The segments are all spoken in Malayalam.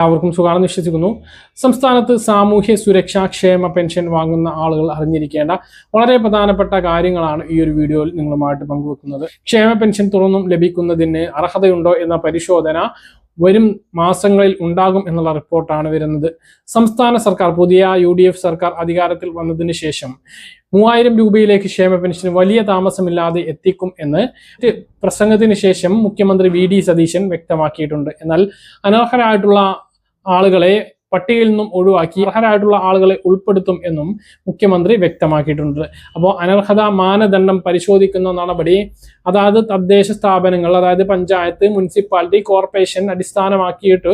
എല്ലാവർക്കും സുഖാണെന്ന് വിശ്വസിക്കുന്നു. സംസ്ഥാനത്ത് സാമൂഹ്യ സുരക്ഷാ ക്ഷേമ പെൻഷൻ വാങ്ങുന്ന ആളുകൾ അറിഞ്ഞിരിക്കേണ്ട വളരെ പ്രധാനപ്പെട്ട കാര്യങ്ങളാണ് ഈ ഒരു വീഡിയോയിൽ നിങ്ങളുമായിട്ട് പങ്കുവെക്കുന്നത്. ക്ഷേമ പെൻഷൻ തുറന്നും ലഭിക്കുന്നതിന് അർഹതയുണ്ടോ എന്ന പരിശോധന വരും മാസങ്ങളിൽ ഉണ്ടാകും എന്നുള്ള റിപ്പോർട്ടാണ് വരുന്നത്. സംസ്ഥാന സർക്കാർ, പുതിയ UDF സർക്കാർ അധികാരത്തിൽ വന്നതിന് ശേഷം 3000 രൂപയിലേക്ക് ക്ഷേമ പെൻഷൻ വലിയ താമസമില്ലാതെ എത്തിക്കും എന്ന് പ്രസംഗത്തിന് ശേഷം മുഖ്യമന്ത്രി VD സതീശൻ വ്യക്തമാക്കിയിട്ടുണ്ട്. എന്നാൽ അനർഹരായിട്ടുള്ള ആളുകളെ പട്ടികയിൽ നിന്നും ഒഴിവാക്കി അർഹരായിട്ടുള്ള ആളുകളെ ഉൾപ്പെടുത്തും എന്നും മുഖ്യമന്ത്രി വ്യക്തമാക്കിയിട്ടുണ്ട്. അപ്പോൾ അനർഹത മാനദണ്ഡം പരിശോധിക്കുന്ന നടപടി അതായത് തദ്ദേശ സ്ഥാപനങ്ങൾ, അതായത് പഞ്ചായത്ത്, മുനിസിപ്പാലിറ്റി, കോർപ്പറേഷൻ അടിസ്ഥാനമാക്കിയിട്ട്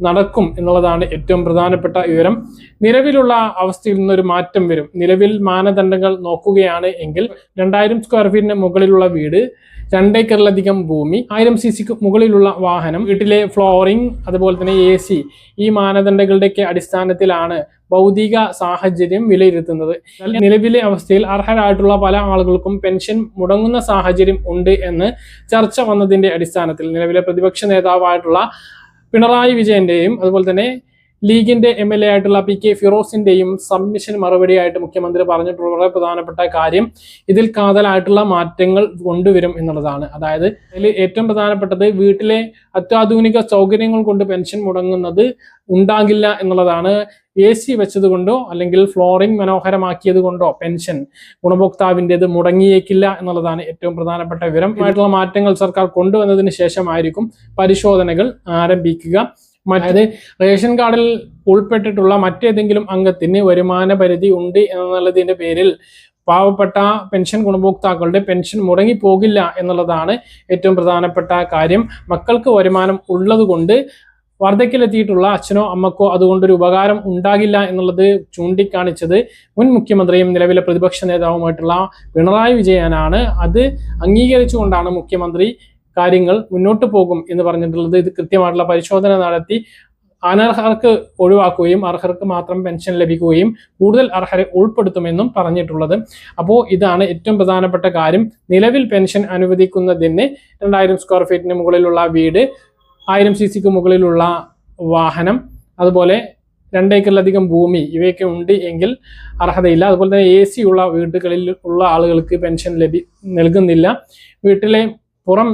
നടക്കും എന്നുള്ളതാണ് ഏറ്റവും പ്രധാനപ്പെട്ട വിവരം. നിലവിലുള്ള അവസ്ഥയിൽ നിന്നൊരു മാറ്റം വരും. നിലവിൽ മാനദണ്ഡങ്ങൾ നോക്കുകയാണ് എങ്കിൽ 2000 സ്ക്വയർ ഫീറ്റിന് മുകളിലുള്ള വീട്, 2 ഏക്കറിലധികം ഭൂമി, 1000 cc മുകളിലുള്ള വാഹനം, വീട്ടിലെ ഫ്ലോറിംഗ്, അതുപോലെ തന്നെ AC, ഈ മാനദണ്ഡങ്ങളുടെയൊക്കെ അടിസ്ഥാനത്തിലാണ് ഭൗതിക സാഹചര്യം വിലയിരുത്തുന്നത്. നിലവിലെ അവസ്ഥയിൽ അർഹരായിട്ടുള്ള പല ആളുകൾക്കും പെൻഷൻ മുടങ്ങുന്ന സാഹചര്യം ഉണ്ട് എന്ന് ചർച്ച വന്നതിന്റെ അടിസ്ഥാനത്തിൽ നിലവിലെ പ്രതിപക്ഷ നേതാവായിട്ടുള്ള പിണറായി വിജയന്റെയും അതുപോലെ തന്നെ ലീഗിന്റെ MLA ആയിട്ടുള്ള PK ഫിറോസിന്റെയും സബ്മിഷൻ മറുപടിയായിട്ട് മുഖ്യമന്ത്രി പറഞ്ഞിട്ടുള്ള വളരെ പ്രധാനപ്പെട്ട കാര്യം ഇതിൽ കാതലായിട്ടുള്ള മാറ്റങ്ങൾ കൊണ്ടുവരും എന്നുള്ളതാണ്. അതായത് ഇതിൽ ഏറ്റവും പ്രധാനപ്പെട്ടത് വീട്ടിലെ അത്യാധുനിക സൗകര്യങ്ങൾ കൊണ്ട് പെൻഷൻ മുടങ്ങുന്നത് ഉണ്ടാകില്ല എന്നുള്ളതാണ്. AC വെച്ചത് കൊണ്ടോ അല്ലെങ്കിൽ ഫ്ലോറിംഗ് മനോഹരമാക്കിയത് കൊണ്ടോ പെൻഷൻ ഗുണഭോക്താവിൻ്റെത് മുടങ്ങിയേക്കില്ല എന്നുള്ളതാണ് ഏറ്റവും പ്രധാനപ്പെട്ട വിവരം. ആയിട്ടുള്ള മാറ്റങ്ങൾ സർക്കാർ കൊണ്ടുവന്നതിന് ശേഷമായിരിക്കും പരിശോധനകൾ ആരംഭിക്കുക. അതായത് റേഷൻ കാർഡിൽ ഉൾപ്പെട്ടിട്ടുള്ള മറ്റേതെങ്കിലും അംഗത്തിന് വരുമാന പരിധി ഉണ്ട് എന്നുള്ളതിന്റെ പേരിൽ പാവപ്പെട്ട പെൻഷൻ ഗുണഭോക്താക്കളുടെ പെൻഷൻ മുടങ്ങിപ്പോകില്ല എന്നുള്ളതാണ് ഏറ്റവും പ്രധാനപ്പെട്ട കാര്യം. മക്കൾക്ക് വരുമാനം ഉള്ളത് കൊണ്ട് വാർദ്ധക്യത്തിലെത്തിയിട്ടുള്ള അച്ഛനോ അമ്മക്കോ അതുകൊണ്ടൊരു ഉപകാരം ഉണ്ടാകില്ല എന്നുള്ളത് ചൂണ്ടിക്കാണിച്ചത് മുൻ മുഖ്യമന്ത്രിയും നിലവിലെ പ്രതിപക്ഷ നേതാവുമായിട്ടുള്ള പിണറായി വിജയനാണ്. അത് അംഗീകരിച്ചുകൊണ്ടാണ് മുഖ്യമന്ത്രി കാര്യങ്ങൾ മുന്നോട്ട് പോകും എന്ന് പറഞ്ഞിട്ടുള്ളത്. ഇത് കൃത്യമായിട്ടുള്ള പരിശോധന നടത്തി അനർഹർക്ക് ഒഴിവാക്കുകയും അർഹർക്ക് മാത്രം പെൻഷൻ ലഭിക്കുകയും കൂടുതൽ അർഹരെ ഉൾപ്പെടുത്തുമെന്നും പറഞ്ഞിട്ടുള്ളത്. അപ്പോൾ ഇതാണ് ഏറ്റവും പ്രധാനപ്പെട്ട കാര്യം. നിലവിൽ പെൻഷൻ അനുവദിക്കുന്നതിന് 2000 സ്ക്വയർ ഫീറ്റിന് മുകളിലുള്ള വീട്, 1000 cc മുകളിലുള്ള വാഹനം, അതുപോലെ 2 ഏക്കറിലധികം ഭൂമി, ഇവയൊക്കെ ഉണ്ട് എങ്കിൽ അർഹതയില്ല. അതുപോലെ തന്നെ AC ഉള്ള വീടുകളിൽ ഉള്ള ആളുകൾക്ക് പെൻഷൻ നൽകുന്നില്ല. വീട്ടിലെ പുറം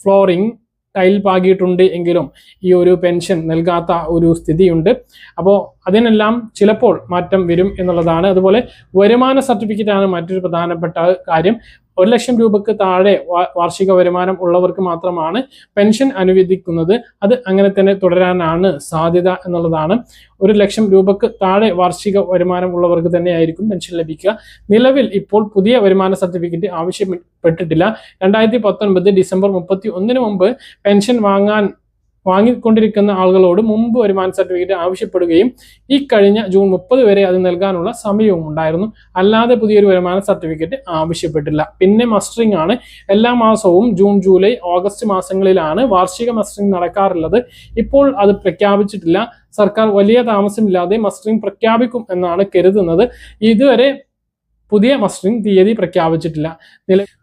ഫ്ലോറിംഗ് ടൈൽ പാകിയിട്ടുണ്ട് എങ്കിലും ഈ ഒരു പെൻഷൻ നൽകാത്ത ഒരു സ്ഥിതിയുണ്ട്. അപ്പോൾ അതിനെല്ലാം ചിലപ്പോൾ മാറ്റം വരും എന്നുള്ളതാണ്. അതുപോലെ വരുമാന സർട്ടിഫിക്കറ്റാണ് മറ്റൊരു പ്രധാനപ്പെട്ട കാര്യം. 1 ലക്ഷം രൂപക്ക് താഴെ വാർഷിക വരുമാനം ഉള്ളവർക്ക് മാത്രമാണ് പെൻഷൻ അനുവദിക്കുന്നത്. അത് അങ്ങനെ തന്നെ തുടരാനാണ് സാധ്യത എന്നുള്ളതാണ്. 1 ലക്ഷം രൂപക്ക് താഴെ വാർഷിക വരുമാനം ഉള്ളവർക്ക് തന്നെയായിരിക്കും പെൻഷൻ ലഭിക്കുക. നിലവിൽ ഇപ്പോൾ പുതിയ വരുമാന സർട്ടിഫിക്കറ്റ് ആവശ്യപ്പെട്ടിട്ടില്ല. 2019 ഡിസംബർ 31 മുമ്പ് പെൻഷൻ വാങ്ങിക്കൊണ്ടിരിക്കുന്ന ആളുകളോട് മുമ്പ് വരുമാന സർട്ടിഫിക്കറ്റ് ആവശ്യപ്പെടുകയും ഈ കഴിഞ്ഞ ജൂൺ 30 വരെ അത് നൽകാനുള്ള സമയവും ഉണ്ടായിരുന്നു. അല്ലാതെ പുതിയൊരു വരുമാന സർട്ടിഫിക്കറ്റ് ആവശ്യപ്പെട്ടില്ല. പിന്നെ മസ്റ്ററിംഗ് ആണ്. എല്ലാ മാസവും ജൂൺ, ജൂലൈ, ഓഗസ്റ്റ് മാസങ്ങളിലാണ് വാർഷിക മസ്റ്ററിംഗ് നടക്കാറുള്ളത്. ഇപ്പോൾ അത് പ്രഖ്യാപിച്ചിട്ടില്ല. സർക്കാർ വലിയ താമസമില്ലാതെ മസ്റ്ററിംഗ് പ്രഖ്യാപിക്കും എന്നാണ് കരുതുന്നത്. ഇതുവരെ പുതിയ മസ്റ്ററിംഗ് തീയതി പ്രഖ്യാപിച്ചിട്ടില്ല.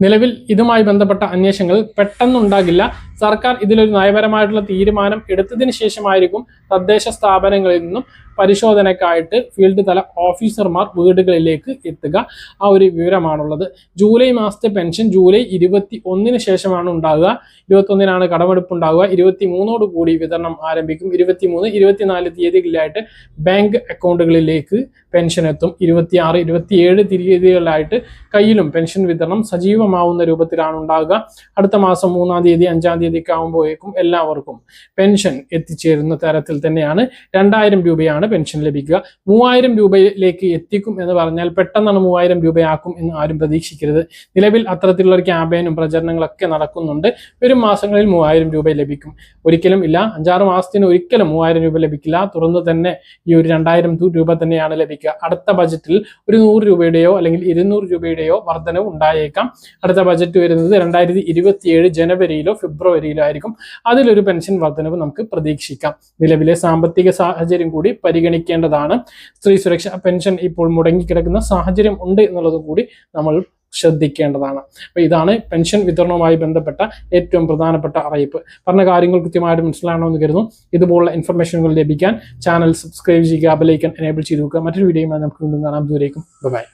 നിലവിൽ ഇതുമായി ബന്ധപ്പെട്ട അന്വേഷണങ്ങൾ പെട്ടെന്നുണ്ടാകില്ല. സർക്കാർ ഇതിലൊരു നയപരമായിട്ടുള്ള തീരുമാനം എടുത്തതിന് ശേഷമായിരിക്കും തദ്ദേശ സ്ഥാപനങ്ങളിൽ നിന്നും പരിശോധനയ്ക്കായിട്ട് ഫീൽഡ് തല ഓഫീസർമാർ വീടുകളിലേക്ക് എത്തുക. ആ ഒരു വിവരമാണുള്ളത്. ജൂലൈ മാസത്തെ പെൻഷൻ ജൂലൈ 21 ശേഷമാണ് ഉണ്ടാകുക. 21 കടമെടുപ്പ് ഉണ്ടാകുക. 23 കൂടി വിതരണം ആരംഭിക്കും. 23, 24 തീയതികളിലായിട്ട് ബാങ്ക് അക്കൗണ്ടുകളിലേക്ക് പെൻഷൻ എത്തും. 26, 27 തീയതികളിലായിട്ട് കയ്യിലും പെൻഷൻ വിതരണം സജീവമാവുന്ന രൂപത്തിലാണ് ഉണ്ടാകുക. അടുത്ത മാസം 3-ാം തീയതി, 5-ാം തീയതിക്ക് ആകുമ്പോഴേക്കും എല്ലാവർക്കും പെൻഷൻ എത്തിച്ചേരുന്ന തരത്തിൽ തന്നെയാണ്. 2000 രൂപയാണ് പെൻഷൻ ലഭിക്കുക. 3000 രൂപയിലേക്ക് എത്തിക്കും എന്ന് പറഞ്ഞാൽ പെട്ടെന്നാണ് 3000 രൂപയാക്കും എന്ന് ആരും പ്രതീക്ഷിക്കരുത്. നിലവിൽ അത്തരത്തിലുള്ള ഒരു ക്യാമ്പയിനും പ്രചരണങ്ങളൊക്കെ നടക്കുന്നുണ്ട്. വരും മാസങ്ങളിൽ 3000 രൂപ ലഭിക്കും. ഒരിക്കലും ഇല്ല, 5-6 മാസത്തിന് ഒരിക്കലും 3000 രൂപ ലഭിക്കില്ല. തുറന്ന് തന്നെ ഈ ഒരു 2000 രൂപ തന്നെയാണ് ലഭിക്കുക. അടുത്ത ബജറ്റിൽ ഒരു 100 രൂപയുടെയോ അല്ലെങ്കിൽ 200 രൂപയുടെയോ വർധനവ് ഉണ്ടായേക്കാം. അടുത്ത ബജറ്റ് വരുന്നത് 2027 ജനുവരിയിലോ ഫെബ്രുവരിയിലോ ആയിരിക്കും. അതിലൊരു പെൻഷൻ വർധനവ് നമുക്ക് പ്രതീക്ഷിക്കാം. നിലവിലെ സാമ്പത്തിക സാഹചര്യം കൂടി പരിഗണിക്കേണ്ടതാണ്. സ്ത്രീ സുരക്ഷാ പെൻഷൻ ഇപ്പോൾ മുടങ്ങിക്കിടക്കുന്ന സാഹചര്യം ഉണ്ട് എന്നുള്ളത് കൂടി നമ്മൾ ശ്രദ്ധിക്കേണ്ടതാണ്. അപ്പോൾ ഇതാണ് പെൻഷൻ വിതരണവുമായി ബന്ധപ്പെട്ട ഏറ്റവും പ്രധാനപ്പെട്ട അറിയിപ്പ്. പറഞ്ഞ കാര്യങ്ങൾ കൃത്യമായിട്ട് മനസ്സിലാണെന്ന് കരുതുന്നു. ഇതുപോലുള്ള ഇൻഫർമേഷനുകൾ ലഭിക്കാൻ ചാനൽ സബ്സ്ക്രൈബ് ചെയ്യുക, ബെൽ ഐക്കൺ എനേബിൾ ചെയ്ത് വെക്കുക. മറ്റൊരു വീഡിയോയുമായി നമുക്ക് വീണ്ടും കാണാം. ദൂരേക്കും ബൈ.